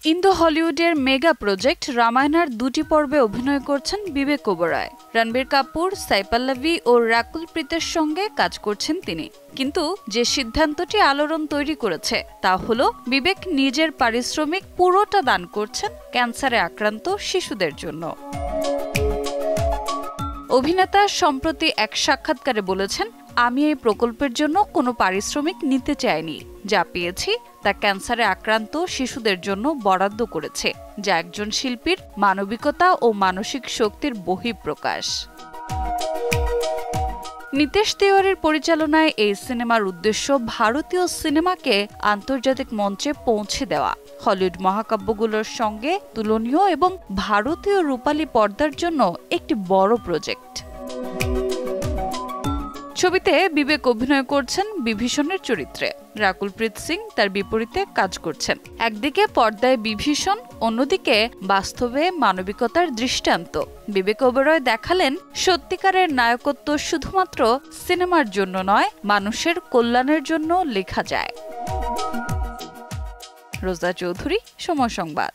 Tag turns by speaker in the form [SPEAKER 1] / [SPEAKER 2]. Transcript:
[SPEAKER 1] Indo হলিউডের mega project রামায়ণের 2টি পর্বে অভিনয় করছেন বিবেক ওবেরয়। রণবীর কাপুর, সাই পল্লবী ও রাকুল প্রীতের সঙ্গে কাজ করছেন তিনি। কিন্তু যে সিদ্ধান্তটি আলোড়ন তৈরি করেছে তা হলো বিবেক নিজের পারিশ্রমিক পুরোটা দান করছেন ক্যান্সারে আক্রান্ত শিশুদের জন্য। অভিনেতা সম্প্রতি এক সাক্ষাৎকারে বলেছেন, আমি এই প্রকল্পের জন্য কোনো পারিশ্রমিক নিতে চাইনি। যা পেয়েছি তা ক্যান্সারে আক্রান্ত শিশুদের জন্য বরাদ্দ করেছে, যা একজন শিল্পীর মানবিকতা ও মানসিক শক্তির বহিঃপ্রকাশ। নিতেশ তিওয়ারির পরিচালনায় এই সিনেমার উদ্দেশ্য ভারতীয় সিনেমাকে আন্তর্জাতিক মঞ্চে পৌঁছে দেওয়া, হলিউড মহাকাব্যগুলোর সঙ্গে তুলনীয় এবং ভারতীয় রূপালী পর্দার জন্য একটি বড় প্রজেক্ট। ছবিতে বিবেক অভিনয় করছেন বিভীষণের চরিত্রে, রাকুল প্রীত সিং তার বিপরীতে কাজ করছেন। একদিকে পর্দায় বিভীষণ, অন্যদিকে বাস্তবে মানবিকতার দৃষ্টান্ত। বিবেক ওবেরয় দেখালেন, সত্যিকারের নায়কত্ব শুধুমাত্র সিনেমার জন্য নয়, মানুষের কল্যাণের জন্য লেখা যায়। রোজা চৌধুরী, সময় সংবাদ।